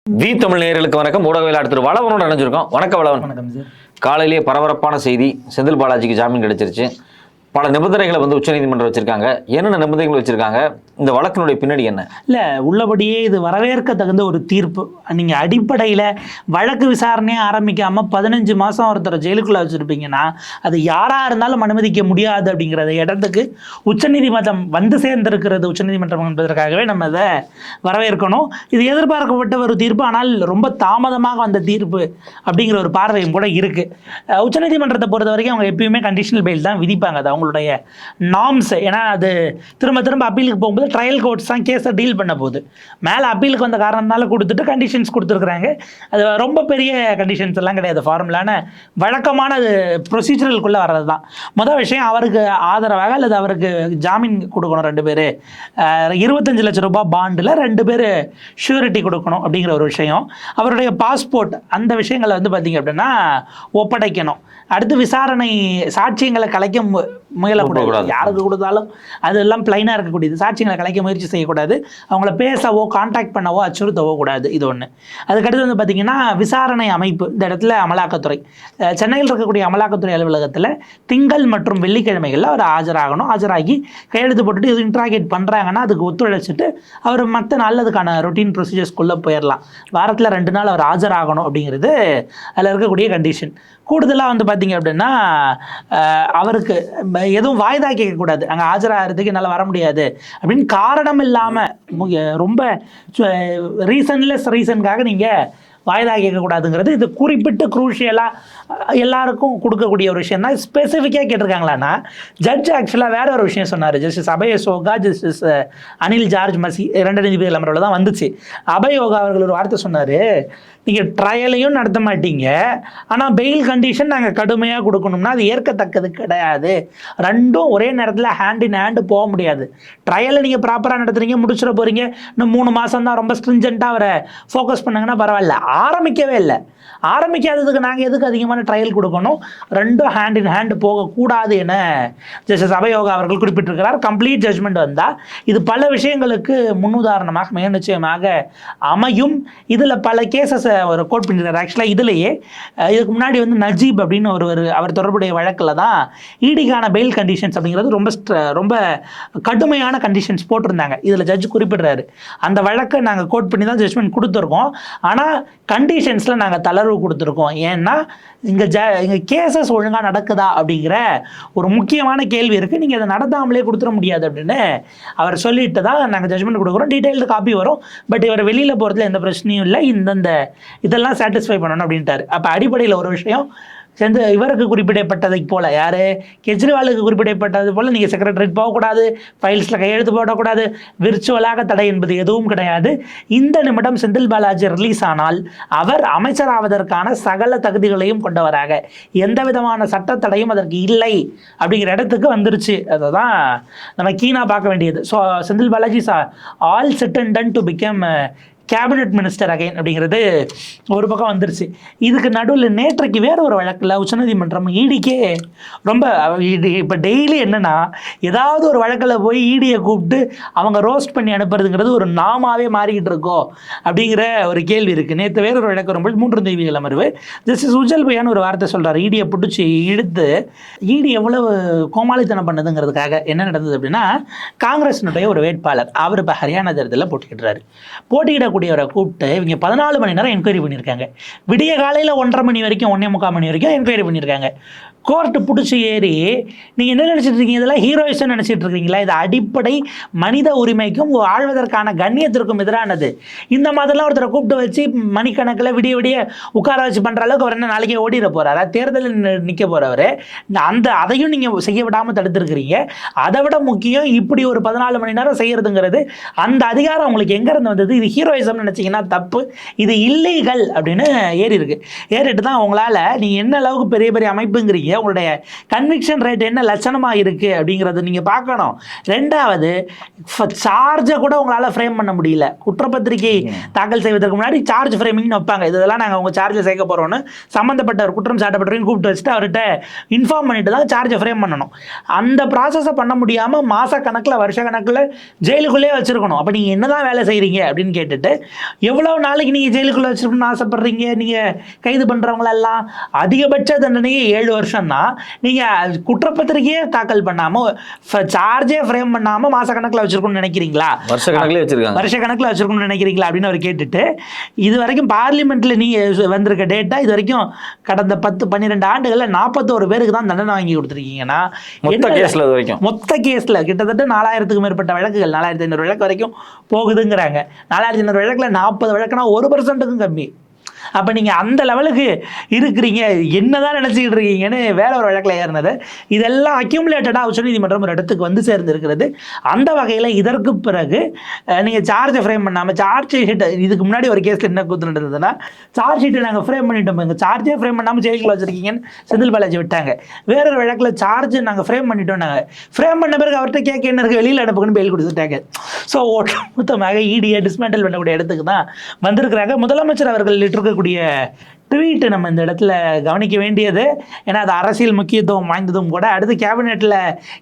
தமிழ் நேயர்களுக்கு வணக்கம். ஊடகவியலாளர் திரு வளவனோட நினைஞ்சிருக்கோம். வணக்கம் வளவன். வணக்கம் சார். காலையிலேயே பரபரப்பான செய்தி, செந்தில் பாலாஜிக்கு ஜாமீன் கிடைச்சிருச்சு. பல நிபந்தனைகளை உச்சநீதிமன்றம் வச்சிருக்காங்க. என்னென்ன நிபந்தனைகள் வச்சிருக்காங்க? இந்த வழக்கினுடைய பின்னணி என்ன? இல்லை, உள்ளபடியே இது வரவேற்க தகுந்த ஒரு தீர்ப்பு. நீங்கள் அடிப்படையில் வழக்கு விசாரணையே ஆரம்பிக்காமல் 15 மாதம் ஒருத்தர் ஜெயிலுக்குள்ளே வச்சுருப்பீங்கன்னா அது யாராக இருந்தாலும் அனுமதிக்க முடியாது அப்படிங்கிறத இடத்துக்கு உச்சநீதிமன்றம் வந்து சேர்ந்திருக்கிறது. உச்சநீதிமன்றம் என்பதற்காகவே நம்ம அதை வரவேற்கணும். இது எதிர்பார்க்கப்பட்ட ஒரு தீர்ப்பு, ஆனால் ரொம்ப தாமதமாக வந்த தீர்ப்பு அப்படிங்கிற ஒரு பார்வையும் கூட இருக்குது. உச்சநீதிமன்றத்தை பொறுத்த வரைக்கும் அவங்க எப்பயுமே கண்டிஷனல் பெயில் தான் விதிப்பாங்க. அது அவங்களுடைய நார்ம்ஸ். ஏன்னா அது திரும்ப திரும்ப அப்பீலுக்கு போகும்போது ட்ரையல் கோர்ட்ஸ் தான் கேஸை டீல் பண்ண போகுது. மேலே அப்பீலுக்கு வந்த காரணத்தால் கொடுத்துட்டு கண்டிஷன்ஸ் கொடுத்துருக்குறாங்க. அது ரொம்ப பெரிய கண்டிஷன்ஸ் எல்லாம் கிடையாது. ஃபார்முலான வழக்கமான அது ப்ரொசீஜரலுக்குள்ளே வர்றது தான். மொதல் விஷயம், அவருக்கு ஆதரவாக அல்லது அவருக்கு ஜாமீன் கொடுக்கணும் 2 பேர். 25 லட்சம் ரூபாய் பாண்டில் 2 பேர் ஷூரிட்டி கொடுக்கணும் அப்படிங்கிற ஒரு விஷயம். அவருடைய பாஸ்போர்ட், அந்த விஷயங்களை பார்த்திங்க அப்படின்னா ஒப்படைக்கணும். அடுத்து விசாரணை சாட்சியங்களை கலைக்க முயலக்கூடாது. யாருக்கு கொடுத்தாலும் அதெல்லாம் பிளைனாக இருக்கக்கூடியது. சாட்சியங்களை கலைக்க முயற்சி செய்யக்கூடாது. அவங்கள பேசவோ கான்டாக்ட் பண்ணவோ அச்சுறுத்தவோ கூடாது. இது ஒன்று. அதுக்கடுத்து பார்த்திங்கன்னா விசாரணை அமைப்பு. இந்த இடத்துல அமலாக்கத்துறை, சென்னையில் இருக்கக்கூடிய அமலாக்கத்துறை அலுவலகத்தில் திங்கள் மற்றும் வெள்ளிக்கிழமைகளில் அவர் ஆஜராகி கையெழுத்து போட்டுட்டு இது இன்ட்ராகேட் பண்ணுறாங்கன்னா அதுக்கு ஒத்துழைச்சிட்டு அவர் மற்ற நல்லதுக்கான ரொட்டீன் ப்ரொசீஜர்ஸ்குள்ளே போயிடலாம். வாரத்தில் 2 நாள் அவர் ஆஜராகணும் அப்படிங்கிறது அதில் இருக்கக்கூடிய கண்டிஷன். கூடுதலாக பார்த்திங்க அப்படின்னா அவருக்கு எதுவும் வாய்தா கேட்கக்கூடாது. அங்கே ஆஜராகிறதுக்கு என்னால் வர முடியாது அப்படின்னு காரணம் இல்லாமல் ரொம்ப ரீசனுக்காக நீங்கள் வாய்தா கேட்கக்கூடாதுங்கிறது இது குறிப்பிட்டு குரூஷியலாக எல்லாருக்கும் கொடுக்கக்கூடிய ஒரு விஷயம் தான். ஸ்பெசிஃபிக்காக கேட்டிருக்காங்களான்னா ஜட்ஜ் ஆக்சுவலாக வேற ஒரு விஷயம் சொன்னார். ஜஸ்டிஸ் அபயயோகா, ஜஸ்டிஸ் அனில் ஜார்ஜ் மசி 2 நீதிபதிகள் அமர்வில் தான் வந்துச்சு. அபயயோகா அவர்கள் ஒரு வார்த்தை சொன்னார், நீங்கள் ட்ரையலையும் நடத்த மாட்டீங்க, ஆனால் பெயில் கண்டிஷன் நாங்கள் கடுமையாக கொடுக்கணும்னா அது ஏற்கத்தக்கது கிடையாது. ரெண்டும் ஒரே நேரத்தில் ஹேண்ட் இன் ஹேண்டு போக முடியாது. ட்ரையலை நீங்கள் ப்ராப்பராக நடத்துறீங்க, முடிச்சிட போகிறீங்க, இன்னும் 3 மாதம் தான், ரொம்ப ஸ்ட்ரிஞ்சண்ட்டாக அவரை ஃபோக்கஸ் பண்ணாங்கன்னா பரவாயில்ல. ஆரம்பிக்கவே இல்லை. ஆரம்பிக்காததுக்கு நாங்கள் எதுக்கு அதிகமான ட்ரையல் கொடுக்கணும்? ரெண்டும் ஹேண்ட் இன் ஹேண்டு போகக்கூடாது என ஜஸ்டிஸ் அபயோகா அவர்கள் குறிப்பிட்டிருக்கிறார். கம்ப்ளீட் ஜட்ஜ்மெண்ட் வந்தால் இது பல விஷயங்களுக்கு முன்னுதாரணமாக மிக நிச்சயமாக அமையும். இதில் பல கேசஸ் ஒரு கோட் பண்ணியிருக்காரு. ஆக்சுவலாக இதுலேயே இதுக்கு முன்னாடி நஜீப் அப்படின்னு அவர் தொடர்புடைய வழக்கில் தான் ஈடிக்கான பெயில் கண்டிஷன்ஸ் அப்படிங்கிறது ரொம்ப கடுமையான கண்டிஷன்ஸ் போட்டிருந்தாங்க. இதில் ஜட்ஜ் குறிப்பிடுறாரு, அந்த வழக்கை நாங்கள் கோட் பண்ணி தான் ஜட்ஜ்மெண்ட் கொடுத்துருக்கோம், ஆனால் கண்டிஷன்ஸில் நாங்கள் தளர்வு கொடுத்துருக்கோம். ஏன்னா இங்கே கேசஸ் ஒழுங்காக நடக்குதா அப்படிங்கிற ஒரு முக்கியமான கேள்வி இருக்குது. நீங்கள் அதை நடத்தாமலே கொடுத்துட முடியாது அப்படின்னு அவர் சொல்லிட்டு தான் நாங்கள் ஜட்ஜ்மெண்ட் கொடுக்குறோம். டீட்டெயில்டு காப்பி வரும், பட் இவர் வெளியில் போகிறதுல எந்த பிரச்சனையும் இல்லை, இதெல்லாம் சாட்டிஸ்ஃபை பண்ணணும் அப்படின்ட்டாரு. அப்போ அடிப்படையில் ஒரு விஷயம் இவருக்கு குறிப்பிடப்பட்டதை போல, யார் கெஜ்ரிவாலுக்கு குறிப்பிடப்பட்டது போல் நீங்கள் செக்ரட்டரியேட் போகக்கூடாது, ஃபைல்ஸில் கையெழுத்து போடக்கூடாது, விர்ச்சுவலாக தடை என்பது எதுவும் கிடையாது. இந்த நிமிடம் செந்தில் பாலாஜி ரிலீஸ் ஆனால் அவர் அமைச்சராவதற்கான சகல தகுதிகளையும் கொண்டவராக, எந்த விதமான சட்ட தடையும் அதற்கு இல்லை அப்படிங்கிற இடத்துக்கு வந்துருச்சு. அதை தான் நம்ம கீனாக பார்க்க வேண்டியது. So Senthil Balaji all set and done to become cabinet minister again அப்படிங்கிறது ஒரு பக்கம் வந்துருச்சு. இதுக்கு நடுவில் நேற்றைக்கு வேறு ஒரு வழக்கில் உச்சநீதிமன்றம் ஈடிக்கே ரொம்ப இப்போ டெய்லி என்னென்னா ஏதாவது ஒரு வழக்கில் போய் ஈடியை கூப்பிட்டு அவங்க ரோஸ்ட் பண்ணி அனுப்புறதுங்கிறது ஒரு நாமாவே மாறிக்கிட்டு இருக்கோ அப்படிங்கிற ஒரு கேள்வி இருக்குது. நேற்று வேறு ஒரு வழக்கு வரும்போது 3 நீதிபதிகள் அமர்வு ஜஸ்டிஸ் உஜ்ஜல் பையான்னு ஒரு வார்த்தை சொல்கிறார். ஈடியை பிடிச்சி இழுத்து ஈடி எவ்வளவு கோமாளித்தனம் பண்ணதுங்கிறதுக்காக என்ன நடந்தது அப்படின்னா, காங்கிரஸினுடைய ஒரு வேட்பாளர் அவர் இப்போ ஹரியானா தேர்தலில் போட்டியிடக்கூடியவரை கூப்பிட்டு இவங்க 14 மணி நேரம் என்கொயரி பண்ணியிருக்காங்க. விடிய காலையில் 1:30 மணி வரைக்கும் 1:45 மணி வரைக்கும் என்கொயரி பண்ணியிருக்காங்க. கோர்ட்டு பிடிச்சி ஏறி நீங்கள் என்ன நினச்சிட்டு இருக்கீங்க? இதெல்லாம் ஹீரோயிசம் நினச்சிட்டு இருக்கீங்களா? இது அடிப்படை மனித உரிமைக்கும் வாழ்வதற்கான கண்ணியத்திற்கும் எதிரானது. இந்த மாதிரிலாம் ஒருத்தரை கூப்பிட்டு வச்சு மணிக்கணக்கில் விடிய உட்கார வச்சு பண்ணுற அளவுக்கு அவர் என்ன நாளைக்கே ஓடிட போகிறாரா? தேர்தலில் நிற்க போகிறவர். அதையும் நீங்கள் செய்ய விடாமல் தடுத்துருக்கிறீங்க. அதை விட முக்கியம், இப்படி ஒரு 14 மணி நேரம் செய்கிறதுங்கிறது அந்த அதிகாரம் உங்களுக்கு எங்கேருந்து வந்தது? இது ஹீரோயிசம் நினச்சிங்கன்னா தப்பு, இது இல்லீகல் அப்படின்னு ஏறிட்டு தான் உங்களால் நீங்கள் என்ன அளவுக்கு பெரிய பெரிய அமைப்புங்கிறீங்க, உங்களுடைய கன்விக்ஷன் ரேட் என்ன லட்சணமாக இருக்குது அப்படிங்கிறத நீங்கள் பார்க்கணும். ரெண்டாவது, சார்ஜை கூட உங்களால் ஃப்ரேம் பண்ண முடியல. குற்றப்பத்திரிகை தாக்கல் செய்வதற்கு முன்னாடி சார்ஜ் ஃப்ரேமிங்னு வைப்பாங்க. இதெல்லாம் நாங்கள் உங்கள் சார்ஜில் சேர்க்க போகிறோன்னு சம்மந்தப்பட்டவர் குற்றம் சாட்டப்பட்டவரையும் கூப்பிட்டு வச்சுட்டு அவர்கிட்ட இன்ஃபார்ம் பண்ணிட்டு தான் சார்ஜை ஃப்ரேம் பண்ணணும். அந்த ப்ராசஸை பண்ண முடியாமல் மாத கணக்கில் வருஷ கணக்கில் ஜெயிலுக்குள்ளே வச்சுருக்கணும். அப்போ நீங்கள் என்ன தான் வேலை செய்கிறீங்க அப்படின்னு கேட்டுட்டு, எவ்வளோ நாளைக்கு நீங்கள் ஜெயிலுக்குள்ளே வச்சுருக்கணும்னு ஆசைப்பட்றீங்க? நீங்கள் கைது பண்ணுறவங்களெல்லாம் அதிகபட்ச தண்டனையே 7 வருஷம் தான். நீங்கள் குற்றப்பத்திரிகையே தாக்கல் பண்ணாமல் சார்ஜே ஃப்ரேம் பண்ணாமல் மாத கணக்கில் வச்சுருக்கணும்னு நினைக்கிறீங்களா? வருஷ கணக்கில் வச்சுருக்கணும்னு நினைக்கிறீங்களா அப்படின்னு அவர் கேட்டுட்டு, இது வரைக்கும் பார்லிமெண்ட்டில் நீங்கள் வந்திருக்க டேட்டா இது வரைக்கும் கடந்த 10-12 ஆண்டுகளில் 41 பேருக்கு தான் தண்டனை வாங்கி கொடுத்துருக்கீங்கன்னா, மொத்த கேஸில் கிட்டத்தட்ட 4000க்கும் மேற்பட்ட வழக்குகள், 4500 வழக்கு வரைக்கும் போகுதுங்கிறாங்க. 4500 வழக்கில் 40 வழக்குனா 1%க்கும் கம்மி. அப்போ நீங்கள் அந்த லெவலுக்கு இருக்கிறீங்க, என்னதான் நினச்சிக்கிட்டு இருக்கீங்கன்னு வேற ஒரு வழக்கில் ஏறினது. இதெல்லாம் அக்யூமுலேட்டடாக உச்சநீதிமன்றம் ஒரு இடத்துக்கு வந்து சேர்ந்துருக்கிறது. அந்த வகையில் இதற்கு பிறகு நீங்கள் சார்ஜை ஃப்ரேம் பண்ணாமல், சார்ஜ் ஷீட்டை இதுக்கு முன்னாடி ஒரு கேஸில் என்ன கூத்து நடந்ததுன்னா, சார்ஜ் ஷீட்டை நாங்கள் ஃப்ரேம் பண்ணிட்டோம், எங்கள் சார்ஜே ஃப்ரேம் பண்ணாமல் ஜெயிலுக்குள்ள வச்சுருக்கீங்கன்னு செந்தில் பாலாஜி விட்டாங்க. வேறொரு வழக்கில் சார்ஜ் நாங்கள் ஃப்ரேம் பண்ணிட்டோம், நாங்கள் ஃப்ரேம் பண்ண பிறகு அவர்கிட்ட கேட்க என்ன இருக்குது, வெளியில் அனுப்புக்குன்னு பெயில் கொடுத்துட்டாங்க. ஸோ மொத்தமாக இடியை டிஸ்மேண்டில் பண்ணக்கூடிய இடத்துக்கு தான் வந்திருக்கிறாங்க. முதலமைச்சர் அவர்கள் இருக்கக்கூடிய ட்வீட் நம்ம இந்த இடத்துல கவனிக்க வேண்டியது. ஏன்னா அது அரசியல் முக்கியத்துவம் வாய்ந்ததும் கூட. அடுத்து கேபினெட்டில்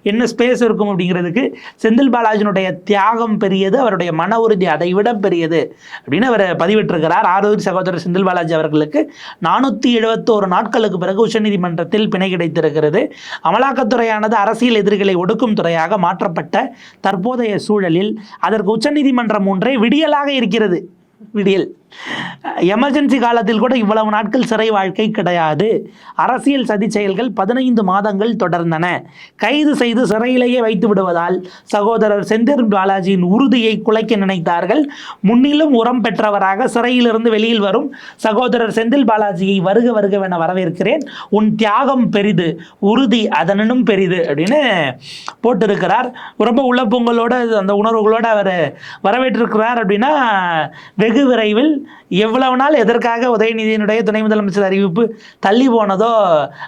என்ன ஸ்பேஸ் இருக்கும் அப்படிங்கிறதுக்கு செந்தில் பாலாஜினுடைய தியாகம் பெரியது, அவருடைய மன உறுதி அதை விட பெரியது அப்படின்னு அவர் பதிவிட்டிருக்கிறார். ஆரூர் சகோதரர் செந்தில் பாலாஜி அவர்களுக்கு 471 நாட்களுக்கு பிறகு உச்சநீதிமன்றத்தில் பிணை கிடைத்திருக்கிறது. அமலாக்கத்துறையானது அரசியல் எதிரிகளை ஒடுக்கும் துறையாக மாற்றப்பட்ட தற்போதைய சூழலில் அதற்கு உச்சநீதிமன்றம் ஒன்றே விடியலாக இருக்கிறது. விடியல். எமர்ஜென்சி காலத்தில் கூட இவ்வளவு நாட்கள் சிறை வாழ்க்கை கிடையாது. அரசியல் சதி செயல்கள் 15 மாதங்கள் தொடர்ந்தன. கைது செய்து சிறையிலேயே வைத்து விடுவதால் சகோதரர் செந்தில் பாலாஜியின் உறுதியை குலைக்க நினைத்தார்கள். முன்னிலும் உரம் பெற்றவராக சிறையிலிருந்து வெளியில் வரும் சகோதரர் செந்தில் பாலாஜியை வருக வருகவென வரவேற்கிறேன். உன் தியாகம் பெரிது, உறுதி அதனும் பெரிது அப்படின்னு போட்டிருக்கிறார். ரொம்ப உள்ள அந்த உணர்வுகளோடு அவர் வரவேற்றிருக்கிறார். அப்படின்னா வெகு விரைவில் எவ்வளவு நாள் எதற்காக உதயநிதியினுடைய துணை முதலமைச்சர் அறிவிப்பு தள்ளி போனதோ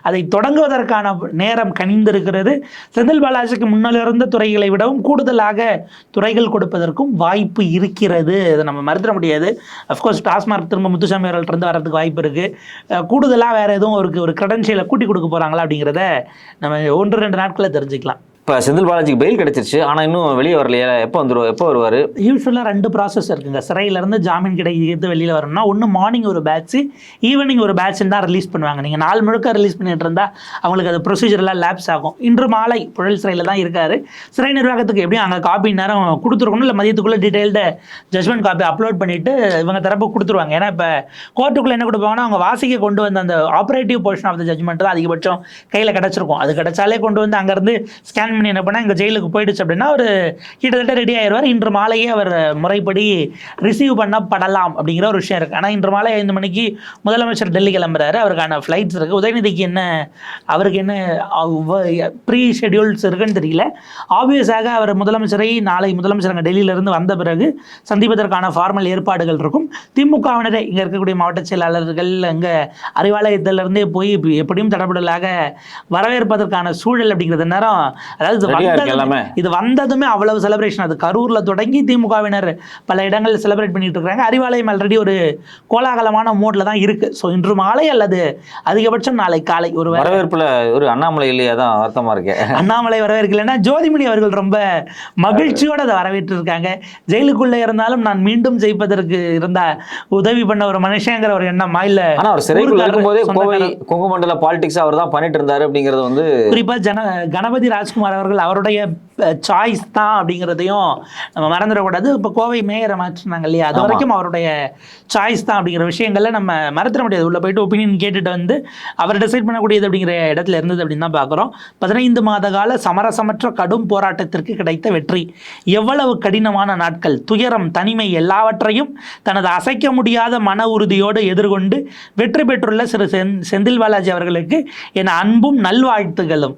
அதை தொடங்குவதற்கான நேரம் கனிந்திருக்கிறது. செந்தில் பாலாஜிக்கு முன்னால் இருந்த துறைகளை விடவும் கூடுதலாக துறைகள் கொடுப்பதற்கும் வாய்ப்பு இருக்கிறது. அதை நம்ம மறுத்திட முடியாது. அஃப்கோர்ஸ் டாஸ்மார்க் திரும்ப முத்துசாமி அவர்கள்ட்ட வரதுக்கு வாய்ப்பு இருக்குது. கூடுதலாக வேறு எதுவும் ஒரு கிரெடென்ஷியலை கூட்டி கொடுக்க போகிறாங்களா அப்படிங்கிறத நம்ம 1-2 நாட்களில் தெரிஞ்சுக்கலாம். இப்போ செந்தில் பாலாஜிக்கு பெயில் கிடைச்சிருச்சு, ஆனால் இன்னும் வெளியே வரலையா? எப்போ வருவார்? யூஸ்வலாக 2 ப்ராசஸ் இருக்குங்க. சிறையிலேருந்து ஜாமீன் கிடைக்கிறது வெளியில் வரணும்னா, ஒன்று மார்னிங் ஒரு பேட்ச், ஈவினிங் ஒரு பேட்ச்ன்னு தான் ரிலீஸ் பண்ணுவாங்க. நீங்கள் நாள் முழுக்க ரிலீஸ் பண்ணிட்டு இருந்தால் அவங்களுக்கு அது ப்ரொசீஜரெலாம் லேப்ஸ் ஆகும். இன்று மாலை புழல் சிறையில் தான் இருக்கார். சிறை நிர்வாகத்துக்கு எப்படியும் அங்கே காப்பி நேரம் கொடுத்துருக்கணும், இல்லை மதியத்துக்குள்ளே டீட்டெயில்டு ஜட்மெண்ட் காப்பி அப்லோட் பண்ணிவிட்டு இவங்க தரப்பு கொடுத்துருவாங்க. ஏன்னா இப்போ கோர்ட்டுக்குள்ளே என்ன கொடுப்பாங்கன்னா, அவங்க வாசிக்க கொண்டு வந்த அந்த operative portion of the judgment தான் அதிகபட்சம் கையில் கிடச்சிருக்கும். அது கிடச்சாலே கொண்டு வந்து அங்கேருந்து ஸ்கேன் பண்ணி என்ன பண்ணால் இங்கே ஜெயிலுக்கு போயிடுச்சு அப்படின்னா அவர் கிட்டத்தட்ட ரெடி ஆயிடுவார். இன்று மாலையே அவர் முறைப்படி ரிசீவ் பண்ணப்படலாம் அப்படிங்கிற ஒரு விஷயம் இருக்குது. ஆனால் இன்று மாலை 5 மணிக்கு முதலமைச்சர் டெல்லி கிளம்புறாரு. அவருக்கான ஃப்ளைட்ஸ் இருக்குது. உதயநிதிக்கு அவருக்கு என்ன ப்ரீ ஷெட்யூல்ஸ் இருக்குன்னு தெரியல. ஆப்வியஸாக அவர் நாளை முதலமைச்சர் அங்கே டெல்லியிலிருந்து வந்த பிறகு சந்திப்பதற்கான ஃபார்மல் ஏற்பாடுகள் இருக்கும். திமுகவினரே இங்கே இருக்கக்கூடிய மாவட்ட செயலாளர்கள் அங்கே அறிவாலயத்திலிருந்தே போய் எப்படியும் தடபுடலாக வரவேற்பதற்கான சூழல் அப்படிங்கிறது நேரம். அதாவது இது வந்ததுமே அவ்வளவு செலிப்ரேஷன். அது கரூர்ல தொடங்கி திமுகவினர் பல இடங்கள் செலிப்ரேட் பண்ணிட்டு இருக்காங்க. அறிவாலயம் ஆல்ரெடி ஒரு கோலாகலமான மோட்ல தான் இருக்கு. ஸோ இன்று மாலை அல்லது அதிகபட்சம் நாளை காலை ஒரு வரவேற்புல ஒரு அண்ணாமலை இல்லையா தான் அர்த்தமா இருக்கு. அண்ணாமலை வரவேற்கலைன்னா ஜோதிமணி அவர்கள் ரொம்ப மகிழ்ச்சியோட அதை வரவேற்று இருக்காங்க. ஜெயிலுக்குள்ள இருந்தாலும் நான் மீண்டும் ஜெயிப்பதற்கு இருந்த உதவி பண்ண ஒரு மனுஷங்கிற ஒரு எண்ணம் இல்ல. ஆனா அவர் சிறைக்குள்ள இருக்கும்போதே கோவை கொங்குமண்டல பாலிடிக்ஸ் அவர் தான் பண்ணிட்டு இருந்தாரு அப்படிங்கிறது வந்து குறிப்பா கணபதி ராஜ்குமார் அவர்கள் அவருடைய சாய்ஸ் தான் அப்படிங்கிறதையும் நம்ம மறந்துடக்கூடாது. இப்போ கோவை மேயரை மாற்றினாங்க இல்லையா, அது வரைக்கும் அவருடைய சாய்ஸ் தான் அப்படிங்கிற விஷயங்கள்ல நம்ம மறந்துட முடியாது. உள்ள போயிட்டு ஒப்பீனியன் கேட்டுட்டு வந்து அவர் டிசைட் பண்ணக்கூடியது அப்படிங்கிற இடத்துல இருந்தது அப்படின்னு தான் பார்க்குறோம். 15 மாத கால சமரசமற்ற கடும் போராட்டத்திற்கு கிடைத்த வெற்றி. எவ்வளவு கடினமான நாட்கள், துயரம், தனிமை எல்லாவற்றையும் தனது அசைக்க முடியாத மன உறுதியோடு எதிர்கொண்டு வெற்றி பெற்றுள்ள செந்தில் பாலாஜி அவர்களுக்கு என் அன்பும் நல்வாழ்த்துகளும்.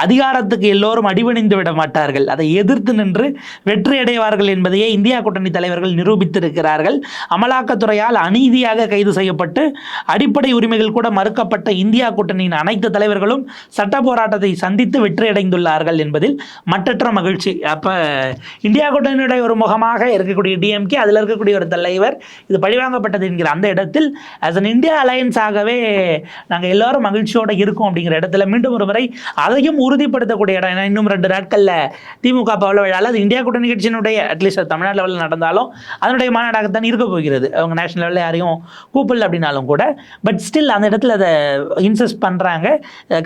அதிகாரத்துக்கு எல்லோரும் எல்லோரும் அடிபணிந்து விட மாட்டார்கள், அதை எதிர்த்து நின்று வெற்றி அடைவார்கள் என்பதையே இந்தியா கூட்டணி தலைவர்கள் நிரூபித்திருக்கிறார்கள். அமலாக்கத்துறையால் அநீதியாக கைது செய்யப்பட்டு அடிப்படை உரிமைகள் கூட மறுக்கப்பட்ட இந்தியா கூட்டணியின் அனைத்து தலைவர்களும் சட்ட போராட்டத்தை சந்தித்து வெற்றி அடைந்துள்ளார்கள் என்பதில் மற்றற்ற மகிழ்ச்சி. அப்போ இந்தியா கூட்டணியுடைய ஒரு முகமாக இருக்கக்கூடிய டிஎம்கே, அதில் இருக்கக்கூடிய ஒரு தலைவர் இது பழிவாங்கப்பட்டது என்கிற அந்த இடத்தில் ஆஸ் அன் இந்தியா அலையன்ஸாகவே நாங்கள் எல்லாரும் மகிழ்ச்சியோடு இருக்கோம் அப்படிங்கிற இடத்துல மீண்டும் ஒரு முறை அதையும் உறுதிப்படுத்தக்கூடிய இடம். ஏன்னா இன்னும் 2 நாட்களில் திமுக பவள விழாவில் அது இந்தியா கூட்டணி கட்சியினுடைய அட்லீஸ்ட் தமிழ்நாடு லெவலில் நடந்தாலும் அதனுடைய மாநாடாகத்தான் இருக்க போகிறது. அவங்க நேஷனல் லெவலில் யாரையும் கூப்பிடல அப்படின்னாலும் கூட, பட் ஸ்டில் அந்த இடத்துல அதை இன்சிஸ்ட் பண்ணுறாங்க.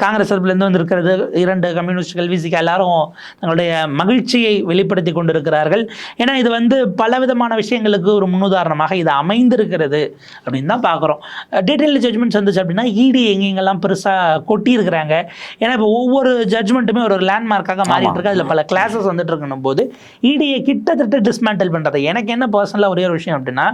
காங்கிரஸ் தரப்புலேருந்து வந்திருக்கிறது 2 கம்யூனிஸ்டுகள், விசிக எல்லாரும் தங்களுடைய மகிழ்ச்சியை வெளிப்படுத்தி கொண்டிருக்கிறார்கள். ஏன்னா இது பலவிதமான விஷயங்களுக்கு ஒரு முன்னுதாரணமாக இது அமைந்திருக்கிறது அப்படின்னு தான் பார்க்குறோம். டீட்டெயில் ஜட்மெண்ட்ஸ் வந்துச்சு அப்படின்னா இடி எங்கெங்கெல்லாம் பெருசாக கொட்டியிருக்கிறாங்க. ஏன்னா இப்போ ஒவ்வொரு ஜட்மெண்ட்டுமே ஒரு லேண்ட்மார்க்காக மாறிட்டு இருக்கு. அதில் பல கிளாஸஸ் வந்துட்டு இருக்கணும் போது இடியை கிட்டத்தட்ட டிஸ்மேண்டில் பண்ணுறது. எனக்கு என்ன பர்சனலாக ஒரே ஒரு விஷயம் அப்படின்னா,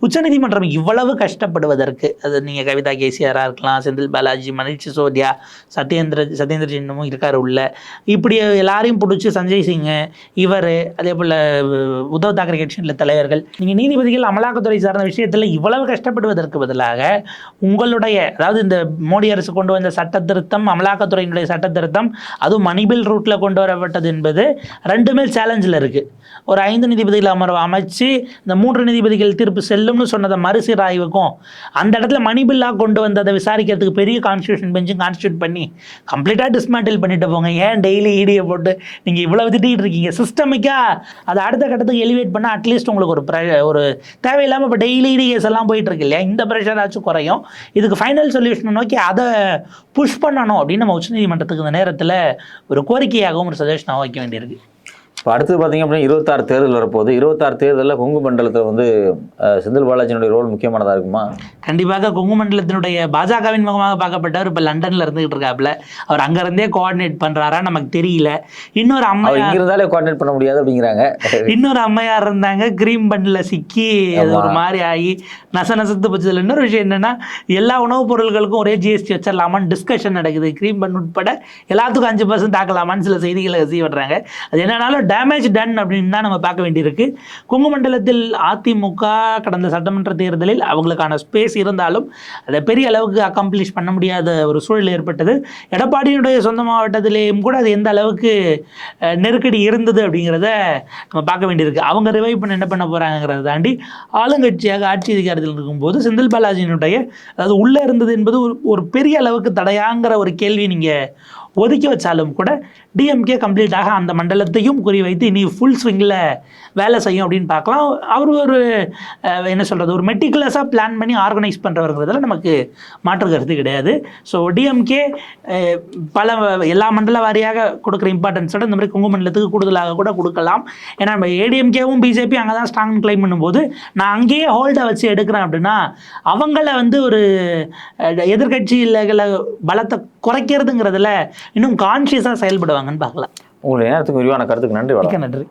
உச்சநீதிமன்றம் இவ்வளவு கஷ்டப்படுவதற்கு, அது நீங்கள் கவிதா கேசிஆராக இருக்கலாம், செந்தில் பாலாஜி, மணிஷ் சிசோடியா, சத்யேந்திர சின்னமும் இருக்கார் உள்ள, இப்படி எல்லாரையும் பிடிச்சி சஞ்சய் சிங் இவர், அதே போல் உத்தவ் தாக்கரே கட்சியில் தலைவர்கள், நீங்கள் நீதிபதிகள் அமலாக்கத்துறை சார்ந்த விஷயத்தில் இவ்வளவு கஷ்டப்படுவதற்கு பதிலாக உங்களுடைய, அதாவது இந்த மோடி அரசு கொண்டு வந்த சட்ட திருத்தம், அமலாக்கத்துறையினுடைய சட்ட திருத்தம், அதுவும் மணிபில் ரூட்டில் கொண்டு வரப்பட்டது என்பது 2மே சேலஞ்சில் இருக்குது. ஒரு 5 நீதிபதிகள் அமர்வு அமைச்சு இந்த 3 நீதிபதிகள் தீர்ப்பு செல்லும்னு சொன்னதை மறுசீராய்வுக்கும் அந்த இடத்துல மணிபில்லாக கொண்டு வந்ததை விசாரிக்கிறதுக்கு பெரிய கான்ஸ்டியூஷன் பெஞ்சும் கான்ஸ்டியூட் பண்ணி கம்ப்ளீட்டாக டிஸ்மேண்டில் பண்ணிட்டு போங்க. ஏன் டெய்லி இடியை போட்டு நீங்கள் இவ்வளவு திட்டிகிட்டு இருக்கீங்க? சிஸ்டமிக்காக அதை அடுத்த கட்டத்துக்கு எலிவேட் பண்ணால் அட்லீஸ்ட் உங்களுக்கு ஒரு தேவையில்லாமல் இப்போ டெய்லி இடி கேஸ் எல்லாம் போயிட்டு இருக்கு இல்லையா, இந்த ப்ரெஷராச்சும் குறையும். இதுக்கு ஃபைனல் சொல்யூஷனை நோக்கி அதை புஷ் பண்ணணும் அப்படின்னு நம்ம உச்சநீதிமன்றத்துக்கு இந்த நேரத்தில் ஒரு கோரிக்கையாகவும் ஒரு சஜஷனாகவும் வைக்க வேண்டியிருக்கு. இப்போ அடுத்தது பார்த்தீங்க அப்படின்னா 26 தேர்தல் வரப்போகுது. 26 தேர்தலில் கொங்கு மண்டலத்தில் செந்தில் பாலாஜியினுடைய ரோல் முக்கியமானதாக இருக்குமா? கண்டிப்பாக. கொங்கு மண்டலத்தினுடைய பாஜகவின் முகமாக பார்க்கப்பட்டவர் இப்போ லண்டனில் இருந்துகிட்டு இருக்காப்புல. அவர் அங்கேருந்தே கோஆர்டினேட் பண்ணுறாரா நமக்கு தெரியல. இன்னொரு அம்மையார் இங்கே இருந்தாலே கோஆர்டினேட் பண்ண முடியாது அப்படிங்கிறாங்க. இன்னொரு அம்மையார் இருந்தாங்க, கிரீம் பண்டில் சிக்கி ஒரு மாதிரி ஆகி நசத்து போச்சதில். இன்னொரு விஷயம் என்னென்னா, எல்லா உணவுப் பொருட்களுக்கும் ஒரே ஜிஎஸ்டி வச்சிடலாமான்னு டிஸ்கஷன் நடக்குது. கிரீம் பன் உட்பட எல்லாத்துக்கும் 5% தாக்கலாமான்னு சில செய்திகளை செய்யப்படுறாங்க. அது என்னன்னாலும் டேமேஜ் டன் அப்படின்னு தான் நம்ம பார்க்க வேண்டியிருக்கு. கொங்கு மண்டலத்தில் அதிமுக கடந்த சட்டமன்ற தேர்தலில் அவங்களுக்கான ஸ்பேஸ் இருந்தாலும் அதை பெரிய அளவுக்கு அக்கம்ப்ளிஷ் பண்ண முடியாத ஒரு சூழல் ஏற்பட்டது. எடப்பாடியினுடைய சொந்த மாவட்டத்திலேயும் கூட அது எந்த அளவுக்கு நெருக்கடி இருந்தது அப்படிங்கிறத நம்ம பார்க்க வேண்டியிருக்கு. அவங்க ரிவைவ் பண்ண என்ன பண்ண போகிறாங்கிறத தாண்டி ஆளுங்கட்சியாக ஆட்சி அதிகாரத்தில் இருக்கும்போது செந்தில் பாலாஜியினுடைய, அதாவது உள்ளே இருந்தது என்பது ஒரு பெரிய அளவுக்கு தடையாங்கிற ஒரு கேள்வி நீங்கள் ஒதுக்கி வச்சாலும் கூட டிஎம்கே கம்ப்ளீட்டாக அந்த மண்டலத்தையும் குறிவைத்து இனி ஃபுல் ஸ்விங்கில் வேலை செய்யும் அப்படின்னு பார்க்கலாம். அவர் என்ன சொல்கிறது, ஒரு மெட்டிகுலஸாக பிளான் பண்ணி ஆர்கனைஸ் பண்ணுறவங்கிறதுல நமக்கு மாற்று கருத்து கிடையாது. ஸோ டிஎம்கே எல்லா மண்டல வாரியாக கொடுக்குற இம்பார்ட்டன்ஸோட இந்த மாதிரி கொங்கு மண்டலத்துக்கு கூடுதலாக கூட கொடுக்கலாம். ஏன்னா நம்ம ஏடிஎம்கேவும் பிஜேபி அங்கே தான் ஸ்ட்ராங் கிளைம் பண்ணும்போது நான் அங்கேயே ஹோல்டை வச்சு எடுக்கிறேன் அப்படின்னா அவங்கள ஒரு எதிர்கட்சிகளை பலத்தை குறைக்கிறதுங்கிறதுல இன்னும் கான்ஷியஸாக செயல்படுவாங்கன்னு பார்க்கலாம். உங்களுடைய நேரத்துக்கு விரிவான கருத்துக்கு நன்றி. நன்றி.